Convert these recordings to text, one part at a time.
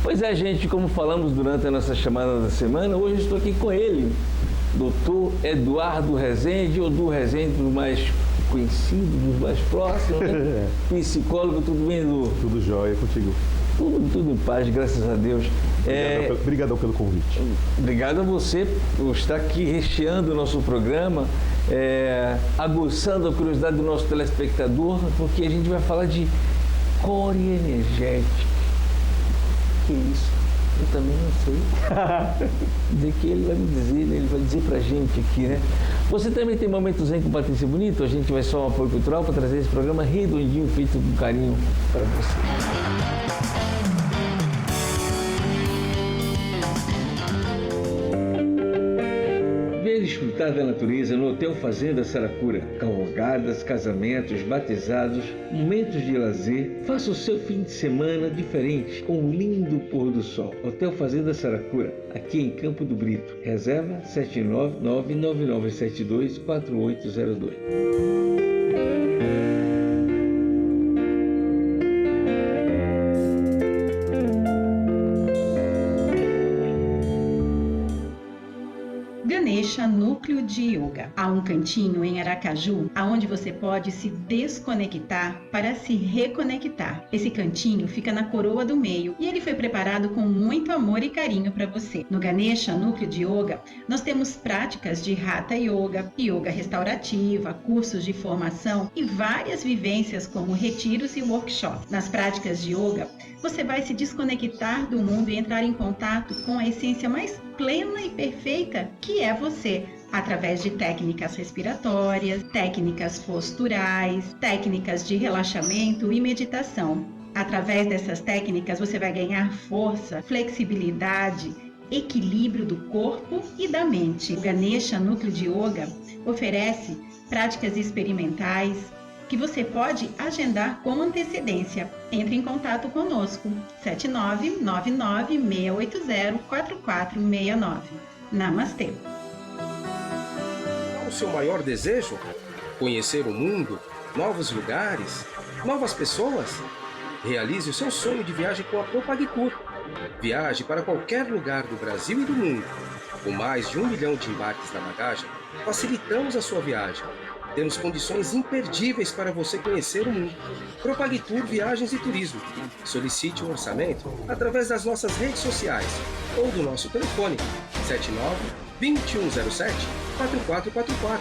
Pois é, gente, como falamos durante a nossa chamada da semana, hoje eu estou aqui com ele, Dr. Eduardo Rezende, ou do Rezende, dos mais conhecidos, dos mais próximos, né? Psicólogo, tudo bem, Edu? Tudo jóia contigo. Tudo em paz, graças a Deus. Obrigadão pelo convite. Obrigado a você por estar aqui recheando o nosso programa, aguçando a curiosidade do nosso telespectador, porque a gente vai falar de core energética. Que isso? Eu também não sei. De que ele vai me dizer, né? Ele vai dizer pra gente aqui, né? Você também tem momentos em com Patrícia Bonito? A gente vai só um apoio cultural para trazer esse programa redondinho, feito com carinho para você. Desfrutar da natureza no Hotel Fazenda Saracura. Cavalgadas, casamentos, batizados, momentos de lazer. Faça o seu fim de semana diferente com um lindo pôr do sol. Hotel Fazenda Saracura, aqui em Campo do Brito. Reserva 799-9972-4802. Ganesha Núcleo de Yoga. Há um cantinho em Aracaju, aonde você pode se desconectar para se reconectar. Esse cantinho fica na coroa do meio e ele foi preparado com muito amor e carinho para você. No Ganesha Núcleo de Yoga, nós temos práticas de Hatha Yoga, yoga restaurativa, cursos de formação e várias vivências como retiros e workshops. Nas práticas de yoga, você vai se desconectar do mundo e entrar em contato com a essência mais plena e perfeita que é você, através de técnicas respiratórias, técnicas posturais, técnicas de relaxamento e meditação. Através dessas técnicas você vai ganhar força, flexibilidade, equilíbrio do corpo e da mente. O Ganesha Núcleo de Yoga oferece práticas experimentais que você pode agendar com antecedência. Entre em contato conosco, 7999-680-4469. Namastê! Qual o seu maior desejo? Conhecer o mundo, novos lugares, novas pessoas? Realize o seu sonho de viagem com a Propagtour. Viaje para qualquer lugar do Brasil e do mundo. Com mais de 1 milhão de embarques na bagagem, facilitamos a sua viagem. Temos condições imperdíveis para você conhecer o mundo. Propagtour Viagens e Turismo. Solicite um orçamento através das nossas redes sociais ou do nosso telefone 79-2107-4444.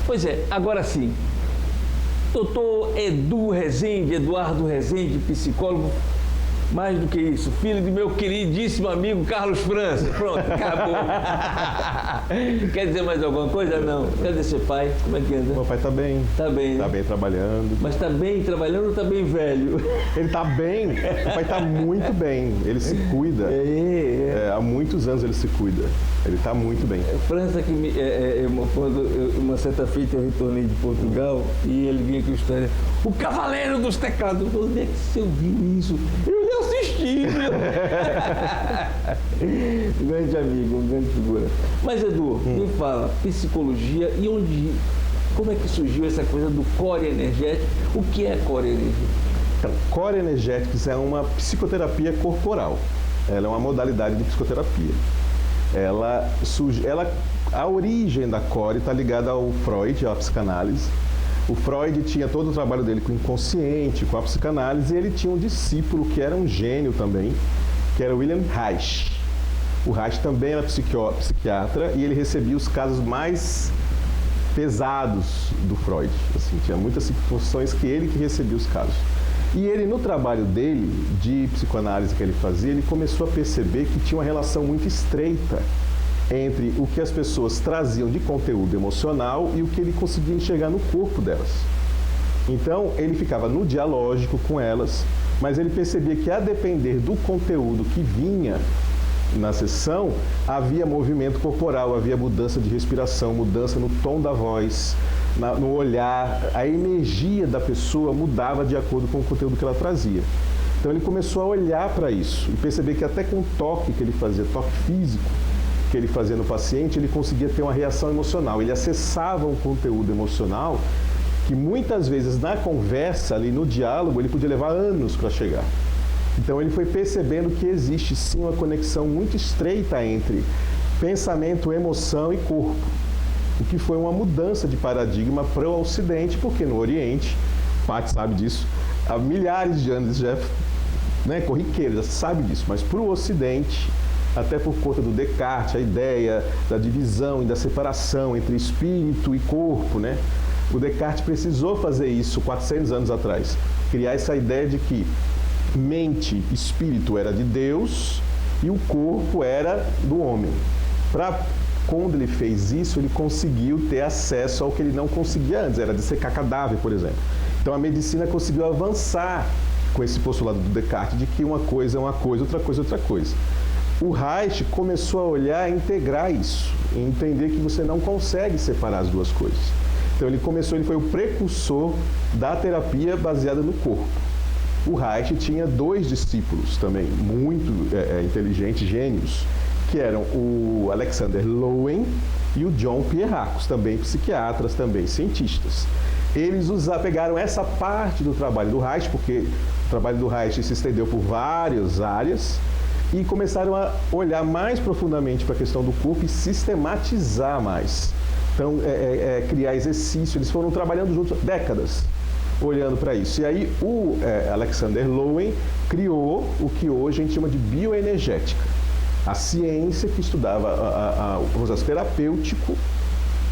Pois é, agora sim. Doutor Eduardo Rezende, psicólogo, mais do que isso, filho de meu queridíssimo amigo Carlos França. Pronto, acabou. Quer dizer mais alguma coisa? Não. Cadê seu pai? Como é que anda? Meu pai está bem. Está bem, né? Está bem trabalhando. Mas está bem trabalhando ou está bem velho? Ele está bem. Meu pai está muito bem. Ele se cuida. Há muitos anos ele se cuida. Ele está muito bem. França, que uma certa feita eu retornei de Portugal e ele vinha com a história, o Cavaleiro dos Teclados. Eu falei, onde é que você ouviu isso? Eu já assisti. Grande amigo, grande figura. Mas Edu, me fala, psicologia e como é que surgiu essa coisa do core energético? O que é core energético? Então, core energéticos é uma psicoterapia corporal. Ela é uma modalidade de psicoterapia. A origem da core está ligada ao Freud, à psicanálise. O Freud tinha todo o trabalho dele com o inconsciente, com a psicanálise, e ele tinha um discípulo que era um gênio também, que era William Reich. O Reich também era psiquiatra e ele recebia os casos mais pesados do Freud. Assim, tinha muitas situações que ele que recebia os casos. E ele, no trabalho dele, de psicoanálise que ele fazia, ele começou a perceber que tinha uma relação muito estreita entre o que as pessoas traziam de conteúdo emocional e o que ele conseguia enxergar no corpo delas. Então, ele ficava no dialógico com elas, mas ele percebia que, a depender do conteúdo que vinha na sessão, havia movimento corporal, havia mudança de respiração, mudança no tom da voz, no olhar, a energia da pessoa mudava de acordo com o conteúdo que ela trazia. Então ele começou a olhar para isso e perceber que até com o toque que ele fazia, toque físico que ele fazia no paciente, ele conseguia ter uma reação emocional. Ele acessava um conteúdo emocional que muitas vezes na conversa, ali no diálogo, ele podia levar anos para chegar. Então ele foi percebendo que existe sim uma conexão muito estreita entre pensamento, emoção e corpo. O que foi uma mudança de paradigma para o Ocidente, porque no Oriente, Paty sabe disso, há milhares de anos já é corriqueiro, já sabe disso, mas para o Ocidente, até por conta do Descartes, a ideia da divisão e da separação entre espírito e corpo, né? O Descartes precisou fazer isso 400 anos atrás, criar essa ideia de que mente, espírito era de Deus e o corpo era do homem. Quando ele fez isso, ele conseguiu ter acesso ao que ele não conseguia antes, era dissecar cadáver, por exemplo. Então a medicina conseguiu avançar com esse postulado do Descartes de que uma coisa é uma coisa, outra coisa é outra coisa. O Reich começou a olhar e integrar isso, e entender que você não consegue separar as duas coisas. Então ele foi o precursor da terapia baseada no corpo. O Reich tinha 2 discípulos também, muito inteligentes, gênios, que eram o Alexander Lowen e o John Pierracos, também psiquiatras, também cientistas. Eles pegaram essa parte do trabalho do Reich, porque o trabalho do Reich se estendeu por várias áreas, e começaram a olhar mais profundamente para a questão do corpo e sistematizar mais. Então, criar exercício, eles foram trabalhando juntos décadas, olhando para isso. E aí o Alexander Lowen criou o que hoje a gente chama de bioenergética, a ciência que estudava o processo terapêutico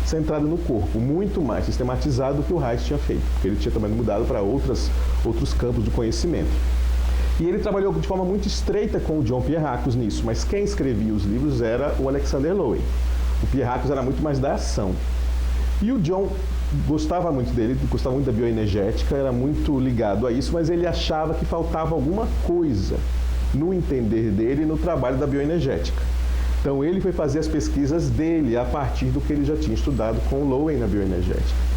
centrado no corpo, muito mais sistematizado do que o Reich tinha feito, porque ele tinha também mudado para outros campos do conhecimento. E ele trabalhou de forma muito estreita com o John Pierracos nisso, mas quem escrevia os livros era o Alexander Lowen. O Pierracos era muito mais da ação. E o John gostava muito dele, gostava muito da bioenergética, era muito ligado a isso, mas ele achava que faltava alguma coisa no entender dele no trabalho da bioenergética. Então ele foi fazer as pesquisas dele a partir do que ele já tinha estudado com o Lowen na bioenergética.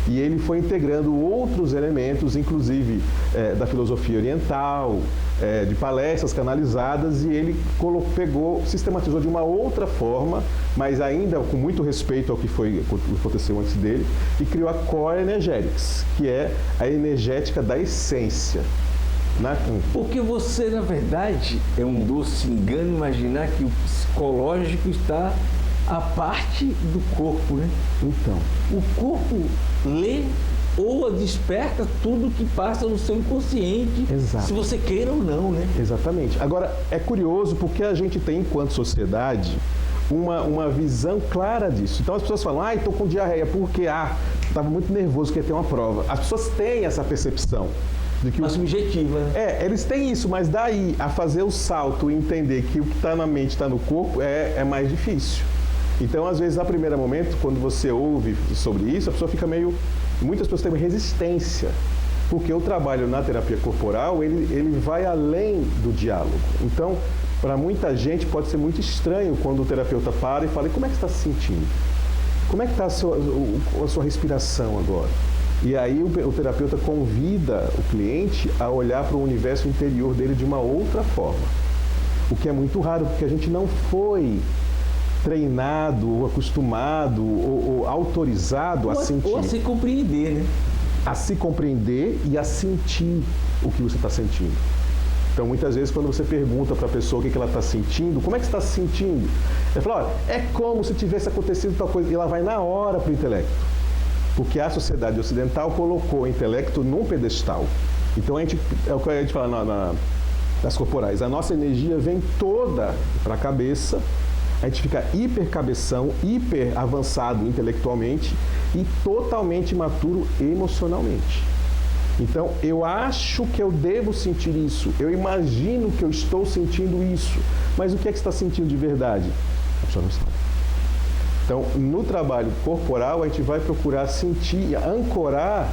E ele foi integrando outros elementos, inclusive da filosofia oriental, de palestras canalizadas, e ele sistematizou de uma outra forma, mas ainda com muito respeito ao que aconteceu antes dele, e criou a Core Energetics, que é a energética da essência. Porque você, na verdade, é um doce engano imaginar que o psicológico está a parte do corpo, né? Então, o corpo lê ou desperta tudo que passa no seu inconsciente, exato, se você queira ou não, né? Exatamente. Agora, é curioso porque a gente tem, enquanto sociedade, uma visão clara disso. Então as pessoas falam, estou com diarreia, porque estava muito nervoso, queria ter uma prova. As pessoas têm essa percepção. Mas subjetiva, né? Eles têm isso, mas daí a fazer o salto e entender que o que está na mente está no corpo é mais difícil. Então, às vezes, a primeiro momento, quando você ouve sobre isso, a pessoa fica muitas pessoas têm resistência, porque o trabalho na terapia corporal, ele vai além do diálogo. Então, para muita gente, pode ser muito estranho quando o terapeuta para e fala, e como é que você está se sentindo? Como é que está a sua respiração agora? E aí o terapeuta convida o cliente a olhar para o universo interior dele de uma outra forma. O que é muito raro, porque a gente não foi treinado, ou acostumado, ou autorizado a sentir. Ou a se compreender, né? A se compreender e a sentir o que você está sentindo. Então, muitas vezes, quando você pergunta para a pessoa o que ela está sentindo, como é que você está se sentindo? Ela fala, é como se tivesse acontecido tal coisa. E ela vai na hora para o intelecto. Porque a sociedade ocidental colocou o intelecto num pedestal. Então, é o que a gente fala nas corporais. A nossa energia vem toda para a cabeça, a gente fica hiper cabeção, hiper avançado intelectualmente e totalmente imaturo emocionalmente. Então, eu acho que eu devo sentir isso, eu imagino que eu estou sentindo isso, mas o que é que você está sentindo de verdade? A pessoa não sabe. Então, no trabalho corporal, a gente vai procurar sentir, ancorar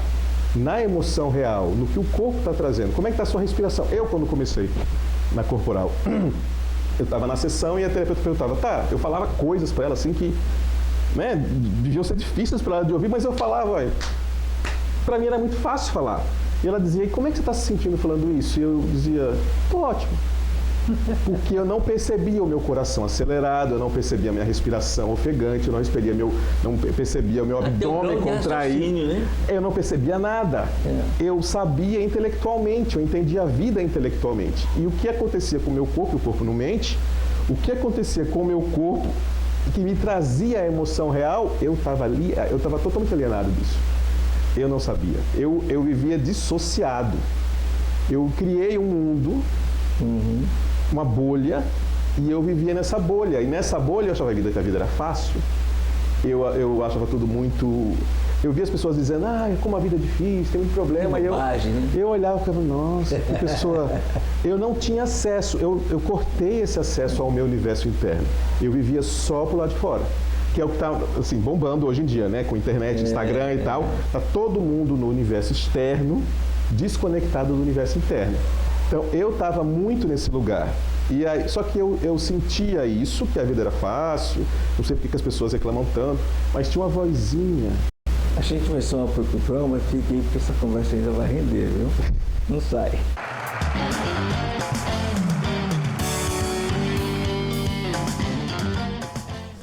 na emoção real, no que o corpo está trazendo. Como é que está a sua respiração? Eu, quando comecei na corporal, eu estava na sessão e a terapeuta perguntava, eu falava coisas para ela assim que deviam ser difíceis para ela de ouvir, mas eu falava, para mim era muito fácil falar. E ela dizia, e como é que você está se sentindo falando isso? E eu dizia, tô ótimo. Porque eu não percebia o meu coração acelerado, eu não percebia a minha respiração ofegante, eu não percebia o meu abdômen contrair. Né? Eu não percebia nada. Eu sabia intelectualmente, eu entendia a vida intelectualmente. E o que acontecia com o meu corpo, o corpo não mente, o que acontecia com o meu corpo, que me trazia a emoção real, eu estava totalmente alienado disso. Eu não sabia. Eu vivia dissociado. Eu criei um mundo, uma bolha, e eu vivia nessa bolha. E nessa bolha eu achava que a vida era fácil. Eu achava tudo muito... Eu via as pessoas dizendo, como a vida é difícil, tem muito problema. Eu olhava e ficava, nossa, que pessoa... Eu não tinha acesso, eu cortei esse acesso ao meu universo interno. Eu vivia só pro lado de fora. Que é o que está assim, bombando hoje em dia, né? Com internet, Instagram e tal. Está todo mundo no universo externo, desconectado do universo interno. Então, eu estava muito nesse lugar. E aí, só que eu sentia isso, que a vida era fácil, não sei porque que as pessoas reclamam tanto, mas tinha uma vozinha. A gente vai só uma pro mas fica aí porque essa conversa ainda vai render, viu? Não sai.